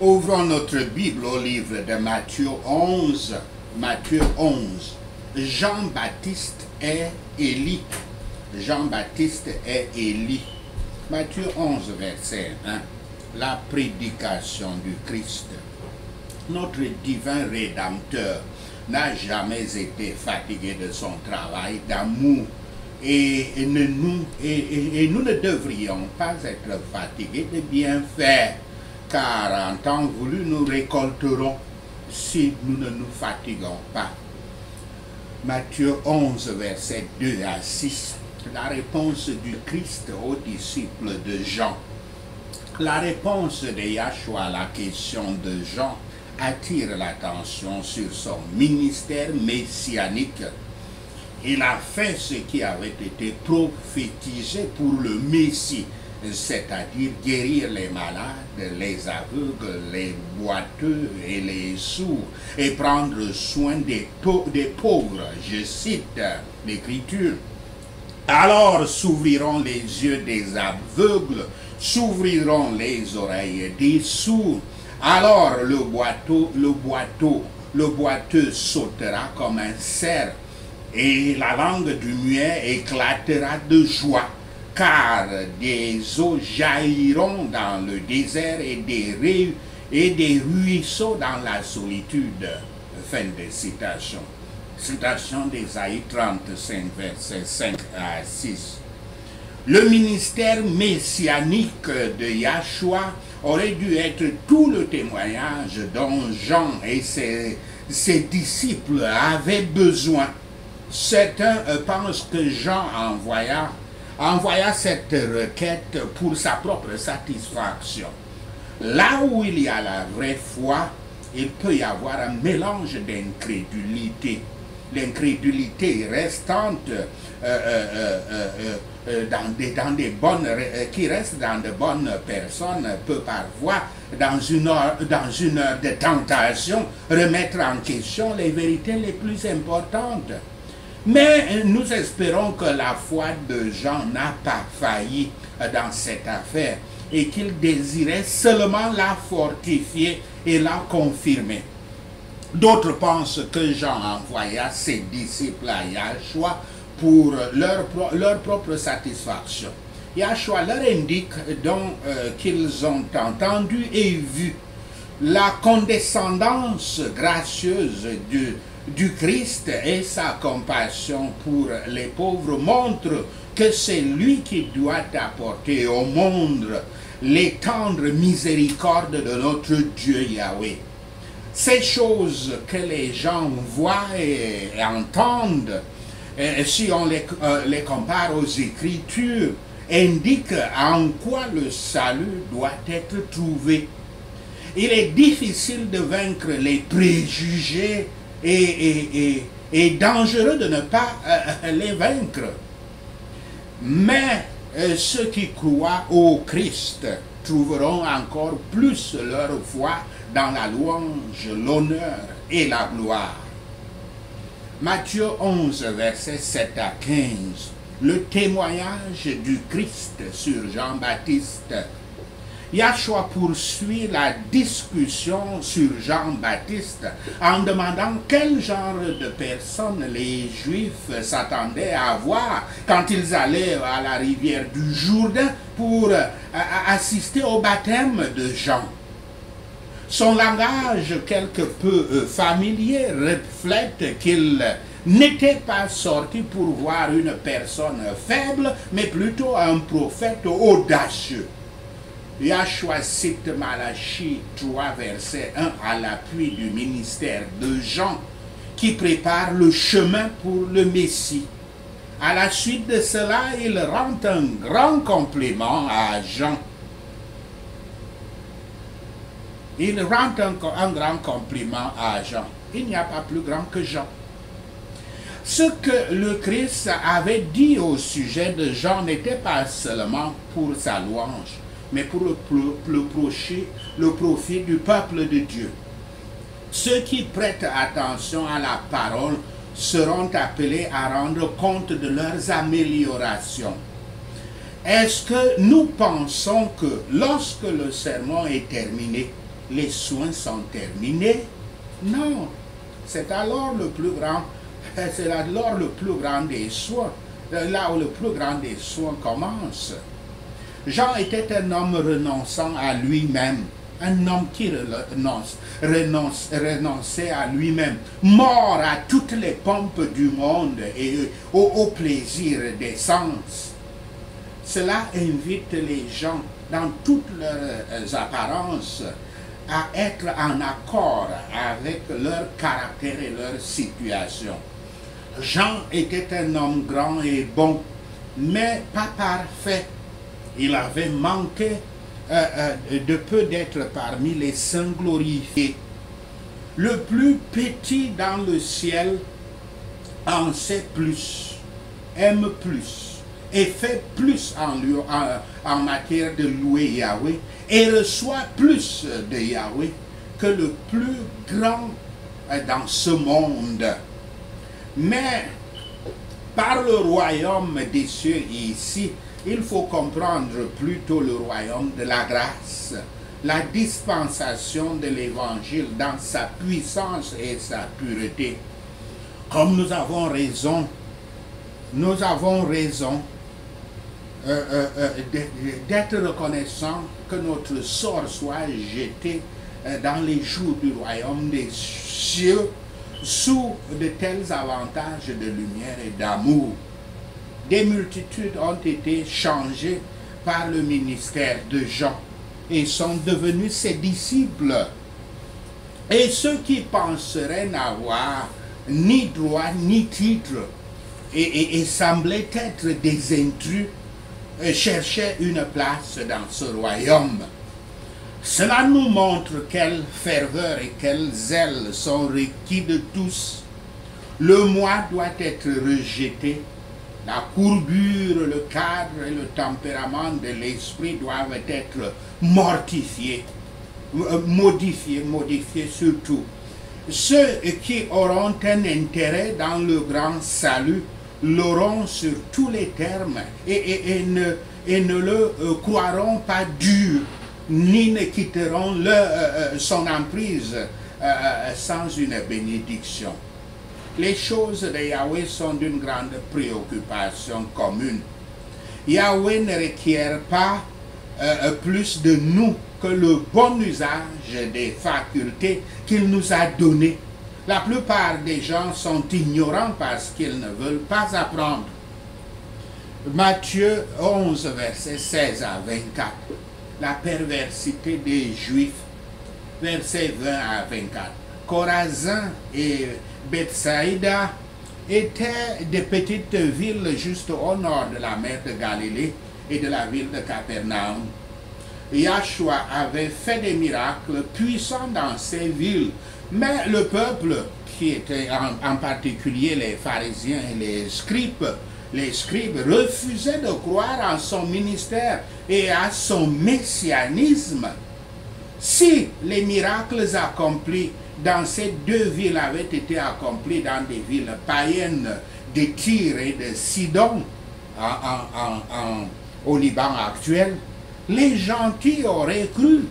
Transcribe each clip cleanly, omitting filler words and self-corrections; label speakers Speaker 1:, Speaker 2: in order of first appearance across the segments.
Speaker 1: Ouvrons notre Bible au livre de Matthieu 11. Matthieu 11. Jean-Baptiste est Élie. Jean-Baptiste est Élie. Matthieu 11, verset 1. La prédication du Christ. Notre divin Rédempteur n'a jamais été fatigué de son travail d'amour. Et nous ne devrions pas être fatigués de bien faire, car en temps voulu, nous récolterons si nous ne nous fatiguons pas. Matthieu 11, versets 2 à 6. La réponse du Christ aux disciples de Jean. La réponse de Yahshua à la question de Jean attire l'attention sur son ministère messianique. Il a fait ce qui avait été prophétisé pour le Messie, c'est-à-dire guérir les malades, les aveugles, les boiteux et les sourds, et prendre soin des pauvres. Je cite l'Écriture. Alors s'ouvriront les yeux des aveugles, s'ouvriront les oreilles des sourds. Alors le boiteux sautera comme un cerf, et la langue du muet éclatera de joie, car des eaux jailliront dans le désert et des ruisseaux dans la solitude. Fin de citation. Citation d'Ésaïe 35, versets 5 à 6. Le ministère messianique de Yahshua aurait dû être tout le témoignage dont Jean et ses disciples avaient besoin. Certains pensent que Jean envoya cette requête pour sa propre satisfaction. Là où il y a la vraie foi, il peut y avoir un mélange d'incrédulité. L'incrédulité restante qui reste dans de bonnes personnes peut parfois, dans une heure de tentation, remettre en question les vérités les plus importantes. Mais nous espérons que la foi de Jean n'a pas failli dans cette affaire et qu'il désirait seulement la fortifier et la confirmer. D'autres pensent que Jean envoya ses disciples à Yahshua pour leur propre satisfaction. Yahshua leur indique donc qu'ils ont entendu et vu la condescendance gracieuse du Christ et sa compassion pour les pauvres montrent que c'est lui qui doit apporter au monde les tendres miséricordes de notre Dieu Yahweh. Ces choses que les gens voient et entendent, si on les compare aux Écritures, indiquent en quoi le salut doit être trouvé. Il est difficile de vaincre les préjugés et dangereux de ne pas les vaincre. Mais ceux qui croient au Christ trouveront encore plus leur foi dans la louange, l'honneur et la gloire. Matthieu 11, versets 7 à 15. Le témoignage du Christ sur Jean-Baptiste. Yahshua poursuit la discussion sur Jean-Baptiste en demandant quel genre de personnes les Juifs s'attendaient à voir quand ils allaient à la rivière du Jourdain pour assister au baptême de Jean. Son langage quelque peu familier reflète qu'il n'était pas sorti pour voir une personne faible, mais plutôt un prophète audacieux. Yahshua cite Malachie 3, verset 1 à l'appui du ministère de Jean, qui prépare le chemin pour le Messie. À la suite de cela, il rend un grand compliment à Jean. Il rend un grand compliment à Jean. Il n'y a pas plus grand que Jean. Ce que le Christ avait dit au sujet de Jean n'était pas seulement pour sa louange, mais pour le profit du peuple de Dieu. Ceux qui prêtent attention à la parole seront appelés à rendre compte de leurs améliorations. Est-ce que nous pensons que lorsque le sermon est terminé, les soins sont terminés. Non, c'est alors le plus grand, c'est alors le plus grand des soins, là où le plus grand des soins commence. Jean était un homme renonçant à lui-même, un homme qui renonçait à lui-même, mort à toutes les pompes du monde et au plaisir des sens. Cela invite les gens, dans toutes leurs apparences, à être en accord avec leur caractère et leur situation. Jean était un homme grand et bon, mais pas parfait. Il avait manqué de peu d'être parmi les saints glorifiés. Le plus petit dans le ciel en sait plus, aime plus et fait plus en matière de louer Yahweh et reçoit plus de Yahweh que le plus grand dans ce monde. Mais par le royaume des cieux ici, il faut comprendre plutôt le royaume de la grâce, la dispensation de l'évangile dans sa puissance et sa pureté. Comme nous avons raison d'être reconnaissants que notre sort soit jeté dans les jours du royaume des cieux sous de tels avantages de lumière et d'amour. Des multitudes ont été changées par le ministère de Jean et sont devenus ses disciples. Et ceux qui penseraient n'avoir ni droit ni titre et semblaient être des intrus cherchaient une place dans ce royaume. Cela nous montre quelle ferveur et quel zèle sont requis de tous. Le moi doit être rejeté. La courbure, le cadre et le tempérament de l'esprit doivent être mortifiés, modifiés surtout. Ceux qui auront un intérêt dans le grand salut l'auront sur tous les termes et ne le croiront pas dur, ni ne quitteront son emprise sans une bénédiction. Les choses de Yahweh sont d'une grande préoccupation commune. Yahweh ne requiert pas plus de nous que le bon usage des facultés qu'il nous a données. La plupart des gens sont ignorants parce qu'ils ne veulent pas apprendre. Matthieu 11, versets 16 à 24. La perversité des Juifs, versets 20 à 24. Chorazin et Bethsaïda étaient des petites villes juste au nord de la mer de Galilée et de la ville de Capernaum. Yahshua avait fait des miracles puissants dans ces villes, mais le peuple, qui était en particulier les pharisiens et les scribes refusaient de croire en son ministère et à son messianisme. Si les miracles accomplis dans ces deux villes avaient été accomplis dans des villes païennes de Tyr et de Sidon, au Liban actuel, les gentils auraient cru.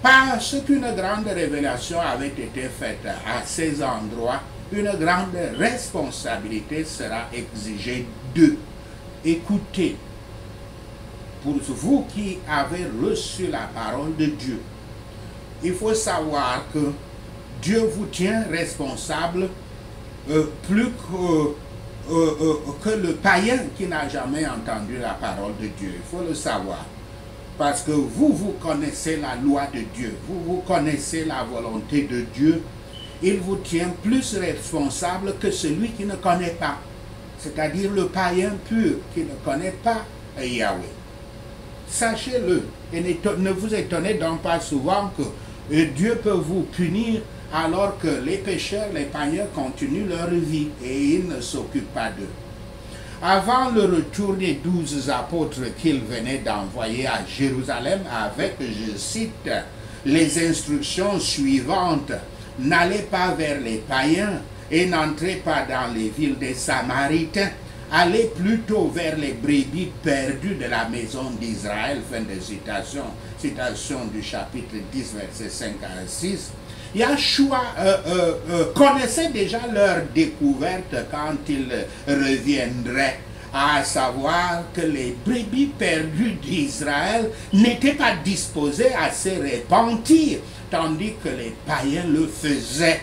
Speaker 1: Parce qu'une grande révélation avait été faite à ces endroits, une grande responsabilité sera exigée d'eux. Écoutez, pour vous qui avez reçu la parole de Dieu, il faut savoir que Dieu vous tient responsable plus que le païen qui n'a jamais entendu la parole de Dieu. Il faut le savoir. Parce que vous connaissez la loi de Dieu, vous connaissez la volonté de Dieu. Il vous tient plus responsable que celui qui ne connaît pas, c'est-à-dire le païen pur qui ne connaît pas Yahweh. Sachez-le et ne vous étonnez donc pas souvent que Dieu peut vous punir alors que les pécheurs, les païens continuent leur vie et il ne s'occupe pas d'eux. Avant le retour des 12 apôtres qu'il venait d'envoyer à Jérusalem avec, je cite, les instructions suivantes: n'allez pas vers les païens et n'entrez pas dans les villes des Samaritains, allez plutôt vers les brebis perdues de la maison d'Israël. Fin de citation. Citation du chapitre 10, versets 5 à 6. Yahshua connaissait déjà leur découverte quand il reviendrait, à savoir que les brebis perdues d'Israël n'étaient pas disposées à se repentir, tandis que les païens le faisaient.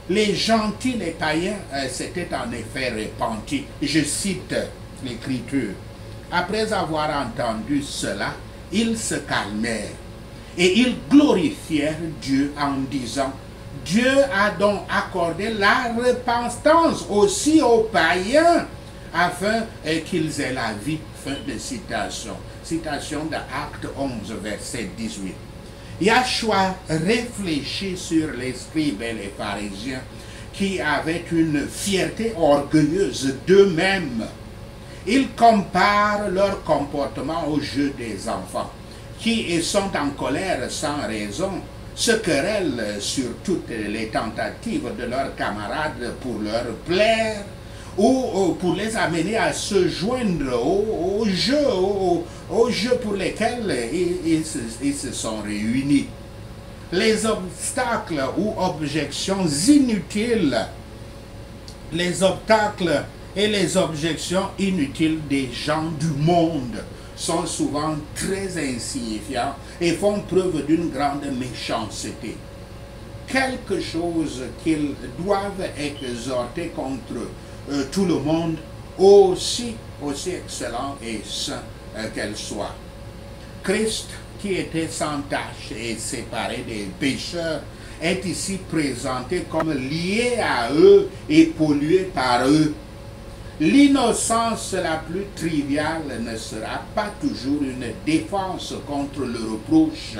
Speaker 1: Les gentils, les païens, s'étaient en effet repentis. Je cite l'Écriture. Après avoir entendu cela, ils se calmèrent et ils glorifièrent Dieu en disant: Dieu a donc accordé la repentance aussi aux païens afin qu'ils aient la vie. Fin de citation. Citation de Acte 11, verset 18. Yahshua réfléchit sur les scribes et les pharisiens qui avaient une fierté orgueilleuse d'eux-mêmes. Il compare leur comportement au jeu des enfants, qui sont en colère sans raison, se querellent sur toutes les tentatives de leurs camarades pour leur plaire, ou pour les amener à se joindre aux jeux pour lesquels ils se sont réunis. Les obstacles ou objections inutiles, les obstacles et les objections inutiles des gens du monde sont souvent très insignifiants et font preuve d'une grande méchanceté. Quelque chose qu'ils doivent exhorter contre tout le monde, aussi excellent et saint qu'elle soit. Christ, qui était sans tache et séparé des pécheurs, est ici présenté comme lié à eux et pollué par eux. L'innocence la plus triviale ne sera pas toujours une défense contre le reproche.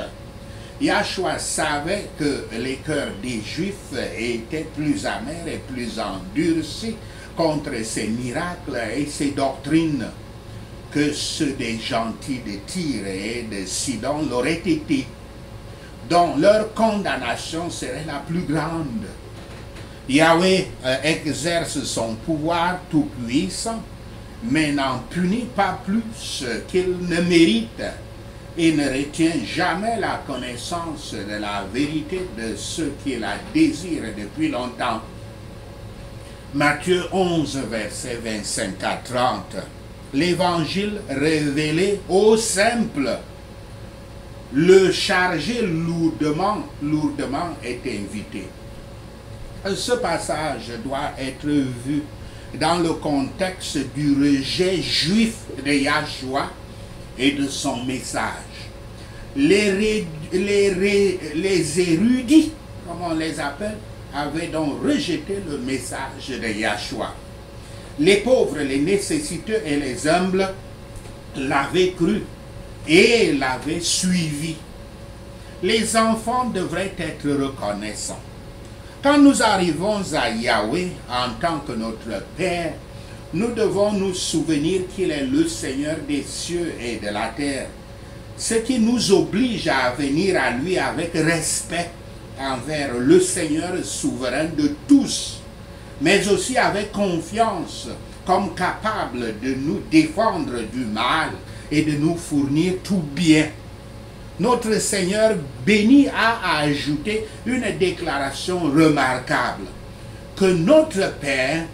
Speaker 1: Yahshua savait que les cœurs des Juifs étaient plus amers et plus endurcis contre ces miracles et ces doctrines que ceux des gentils de Tyr et de Sidon l'auraient été, dont leur condamnation serait la plus grande. Yahweh exerce son pouvoir tout-puissant, mais n'en punit pas plus qu'il ne mérite et ne retient jamais la connaissance de la vérité de ceux qui la désirent depuis longtemps. Matthieu 11, versets 25 à 30. L'évangile révélé aux simples. Le chargé lourdement est invité. Ce passage doit être vu dans le contexte du rejet juif de Yahshua et de son message. Les érudits, comme on les appelle, avaient donc rejeté le message de Yahshua. Les pauvres, les nécessiteux et les humbles l'avaient cru et l'avaient suivi. Les enfants devraient être reconnaissants. Quand nous arrivons à Yahweh en tant que notre Père, nous devons nous souvenir qu'il est le Seigneur des cieux et de la terre, ce qui nous oblige à venir à lui avec respect envers le Seigneur souverain de tous, mais aussi avec confiance, comme capable de nous défendre du mal et de nous fournir tout bien. Notre Seigneur béni a ajouté une déclaration remarquable, que notre Père,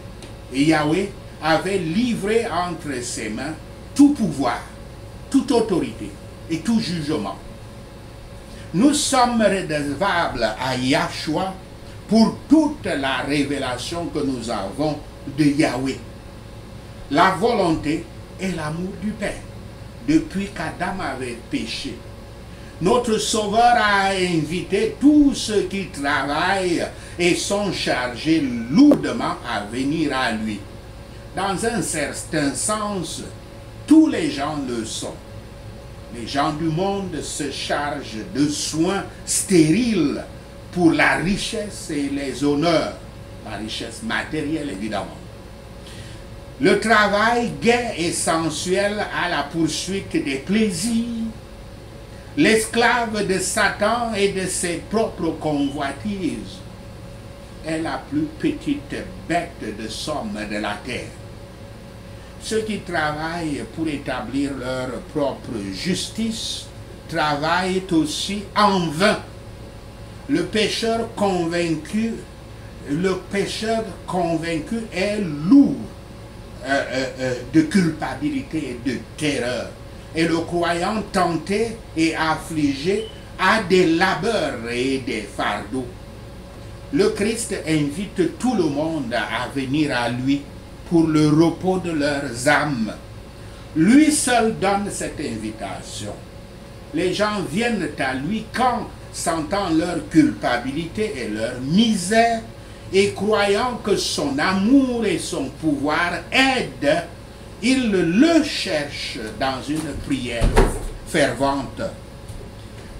Speaker 1: Yahweh, avait livré entre ses mains tout pouvoir, toute autorité et tout jugement. Nous sommes redevables à Yahshua pour toute la révélation que nous avons de Yahweh, la volonté et l'amour du Père, depuis qu'Adam avait péché. Notre Sauveur a invité tous ceux qui travaillent et sont chargés lourdement à venir à lui. Dans un certain sens, tous les gens le sont. Les gens du monde se chargent de soins stériles pour la richesse et les honneurs, la richesse matérielle évidemment. Le travail gai et sensuel à la poursuite des plaisirs, l'esclave de Satan et de ses propres convoitises, est la plus petite bête de somme de la terre. ceux qui travaillent pour établir leur propre justice travaillent aussi en vain. Le pécheur convaincu est lourd de culpabilité et de terreur. Et le croyant tenté et affligé a des labeurs et des fardeaux. Le Christ invite tout le monde à venir à lui pour le repos de leurs âmes. Lui seul donne cette invitation. Les gens viennent à lui quand, sentant leur culpabilité et leur misère, et croyant que son amour et son pouvoir aident, ils le cherchent dans une prière fervente.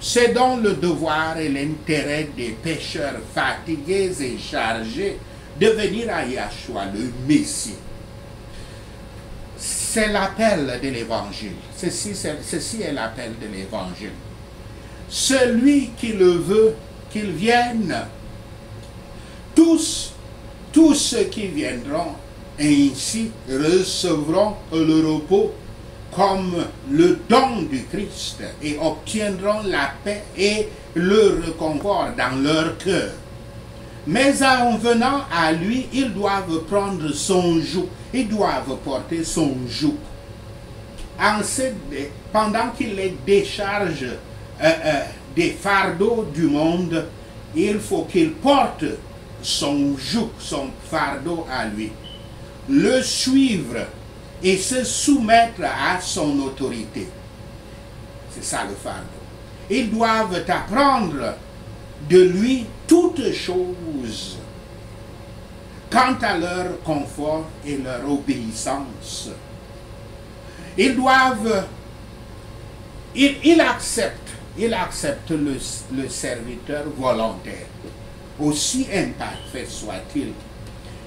Speaker 1: C'est donc le devoir et l'intérêt des pécheurs fatigués et chargés de venir à Yahshua le Messie. C'est l'appel de l'Évangile. Ceci est l'appel de l'Évangile. Celui qui le veut, qu'il vienne. Tous ceux qui viendront ainsi recevront le repos comme le don du Christ et obtiendront la paix et le réconfort dans leur cœur. Mais en venant à lui, ils doivent prendre son joug. Ils doivent porter son joug. Pendant qu'il les décharge des fardeaux du monde, il faut qu'il porte son joug, son fardeau à lui. Le suivre et se soumettre à son autorité. C'est ça le fardeau. Ils doivent apprendre de lui toutes choses quant à leur confort et leur obéissance. Ils doivent, il accepte le serviteur volontaire, aussi imparfait soit-il.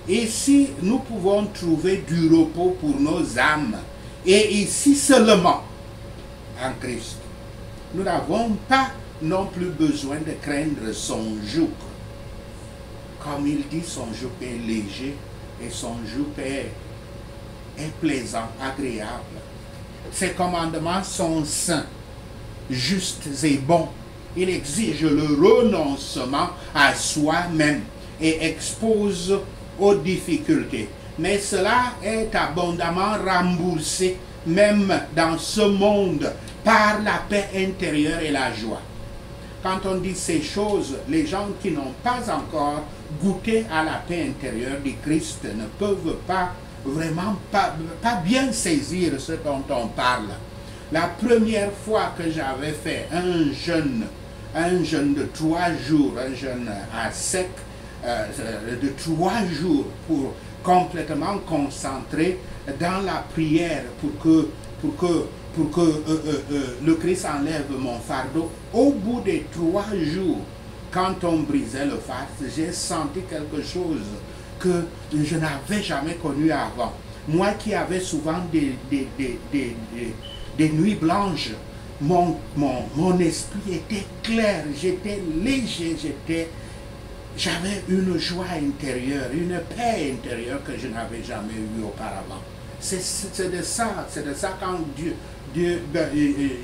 Speaker 1: Et si nous pouvons trouver du repos pour nos âmes, et ici seulement en Christ, nous n'avons pas non plus besoin de craindre son joug. Comme il dit, son joug est léger et son joug est plaisant, agréable. Ses commandements sont saints, justes et bons. Il exige le renoncement à soi-même et expose aux difficultés. Mais cela est abondamment remboursé, même dans ce monde, par la paix intérieure et la joie. Quand on dit ces choses, les gens qui n'ont pas encore goûté à la paix intérieure du Christ ne peuvent pas vraiment pas bien saisir ce dont on parle. La première fois que j'avais fait un jeûne de 3 jours, un jeûne à sec, de 3 jours pour complètement concentrer dans la prière pour que le Christ enlève mon fardeau. Au bout des 3 jours, quand on brisait le faste, j'ai senti quelque chose que je n'avais jamais connu avant. Moi qui avais souvent des nuits blanches, mon esprit était clair, j'étais léger, j'avais une joie intérieure, une paix intérieure que je n'avais jamais eue auparavant. C'est de ça quand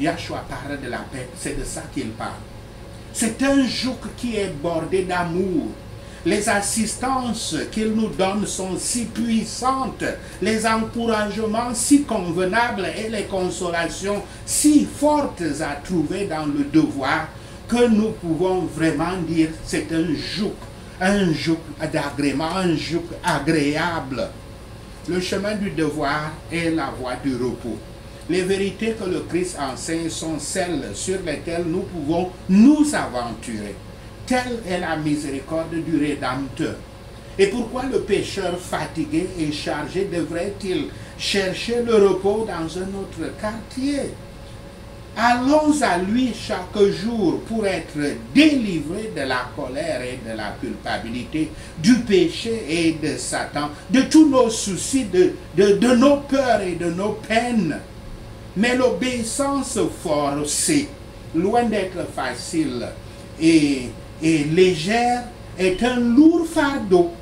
Speaker 1: Yahshua parle de la paix, c'est de ça qu'il parle. C'est un joug qui est bordé d'amour. Les assistances qu'il nous donne sont si puissantes, les encouragements si convenables et les consolations si fortes à trouver dans le devoir que nous pouvons vraiment dire c'est un joug d'agrément, un joug agréable. Le chemin du devoir est la voie du repos. Les vérités que le Christ enseigne sont celles sur lesquelles nous pouvons nous aventurer. Telle est la miséricorde du Rédempteur. Et pourquoi le pécheur fatigué et chargé devrait-il chercher le repos dans un autre quartier? Allons à lui chaque jour pour être délivrés de la colère et de la culpabilité, du péché et de Satan, de tous nos soucis, de nos peurs et de nos peines. Mais l'obéissance forcée, loin d'être facile et légère, est un lourd fardeau.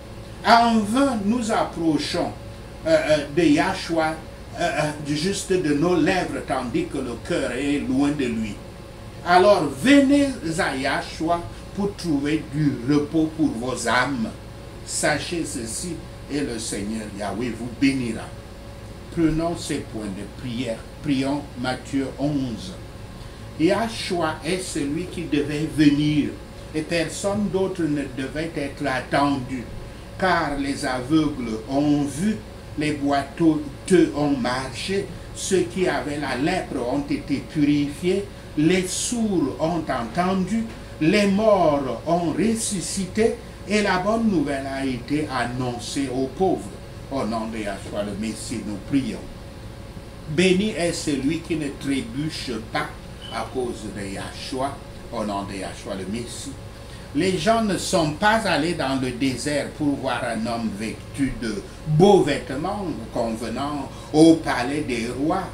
Speaker 1: En vain nous approchons de Yahshua juste de nos lèvres, tandis que le cœur est loin de lui. Alors venez à Yahshua pour trouver du repos pour vos âmes. Sachez ceci et le Seigneur Yahweh vous bénira. Prenons ces points de prière. Prions Matthieu 11. Yahshua est celui qui devait venir et personne d'autre ne devait être attendu, car les aveugles ont vu, les boiteux ont marché, ceux qui avaient la lèpre ont été purifiés, les sourds ont entendu, les morts ont ressuscité et la bonne nouvelle a été annoncée aux pauvres. Au nom de Yahshua le Messie, nous prions. Béni est celui qui ne trébuche pas à cause de Yahshua, au nom de Yahshua le Messie. Les gens ne sont pas allés dans le désert pour voir un homme vêtu de beaux vêtements convenant au palais des rois.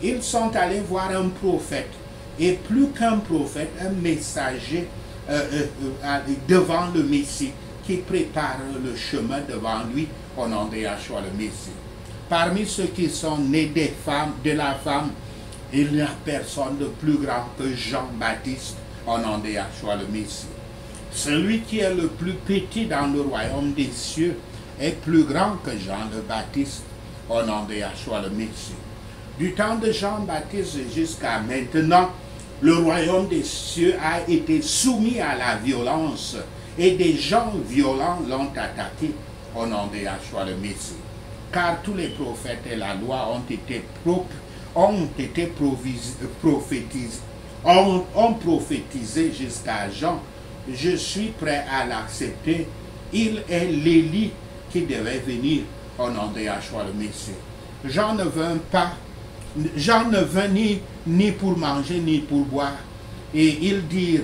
Speaker 1: Ils sont allés voir un prophète, et plus qu'un prophète, un messager devant le Messie, qui prépare le chemin devant lui, au nom de Yahshua le Messie. Parmi ceux qui sont nés des femmes, de la femme, il n'y a personne de plus grand que Jean-Baptiste, au nom de Yahshua le Messie. Celui qui est le plus petit dans le royaume des cieux est plus grand que Jean le Baptiste, au nom de Yahshua le Messie. Du temps de Jean-Baptiste jusqu'à maintenant, le royaume des cieux a été soumis à la violence et des gens violents l'ont attaqué, au nom de Yahshua le Messie. Car tous les prophètes et la loi ont prophétisé jusqu'à Jean. Je suis prêt à l'accepter. Il est l'Élie qui devait venir, au nom de Yahshua le Messie. Jean ne vint ni pour manger ni pour boire. Et ils dirent,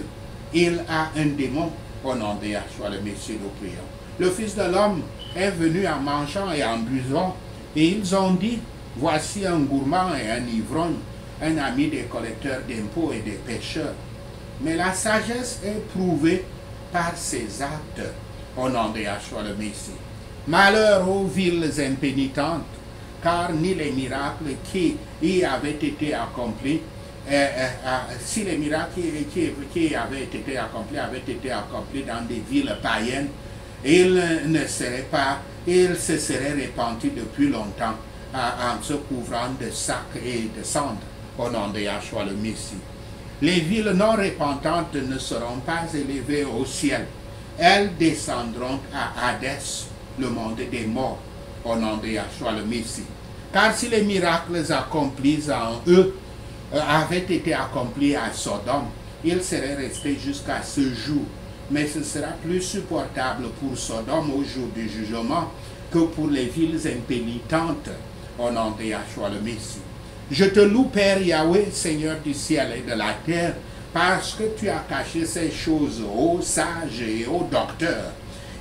Speaker 1: il a un démon, au nom de Yahshua le Messie, nous prions. Le Fils de l'homme est venu en mangeant et en buvant. Et ils ont dit, voici un gourmand et un ivrogne, un ami des collecteurs d'impôts et des pécheurs. Mais la sagesse est prouvée par ses actes, au nom de Yahshua le Messie. Malheur aux villes impénitentes, car ni les miracles qui y avaient été accomplis, si les miracles qui avaient été accomplis dans des villes païennes, ils se seraient répandus depuis longtemps en se couvrant de sacs et de cendres, au nom de Yahshua le Messie. Les villes non repentantes ne seront pas élevées au ciel. Elles descendront à Hadès, le monde des morts, au nom de Yahshua le Messie. Car si les miracles accomplis en eux avaient été accomplis à Sodome, ils seraient restés jusqu'à ce jour. Mais ce sera plus supportable pour Sodome au jour du jugement que pour les villes impénitentes, au nom de Yahshua le Messie. Je te loue, Père Yahweh, Seigneur du ciel et de la terre, parce que tu as caché ces choses aux sages et aux docteurs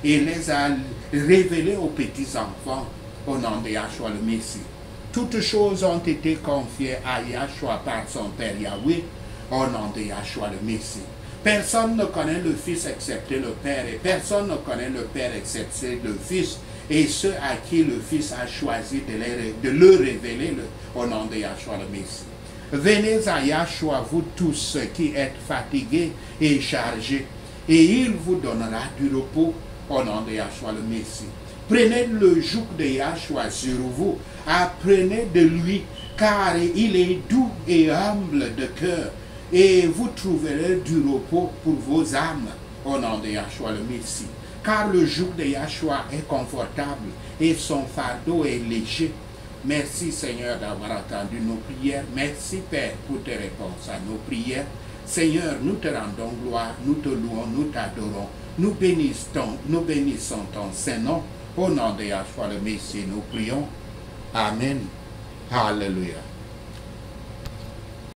Speaker 1: et les as révélées aux petits-enfants, au nom de Yahshua le Messie. Toutes choses ont été confiées à Yahshua par son Père Yahweh, au nom de Yahshua le Messie. Personne ne connaît le Fils excepté le Père, et personne ne connaît le Père excepté le Fils, et ceux à qui le Fils a choisi de le révéler au nom de Yahshua le Messie. Venez à Yahshua, vous tous ceux qui êtes fatigués et chargés, et il vous donnera du repos au nom de Yahshua le Messie. Prenez le joug de Yahshua sur vous, apprenez de lui, car il est doux et humble de cœur, et vous trouverez du repos pour vos âmes, au nom de Yahshua le Messie. Car le joug de Yahshua est confortable et son fardeau est léger. Merci Seigneur d'avoir entendu nos prières. Merci Père pour tes réponses à nos prières. Seigneur, nous te rendons gloire, nous te louons, nous t'adorons. Nous bénissons ton Saint-Nom. Au nom de Yahshua le Messie, nous prions. Amen. Alléluia.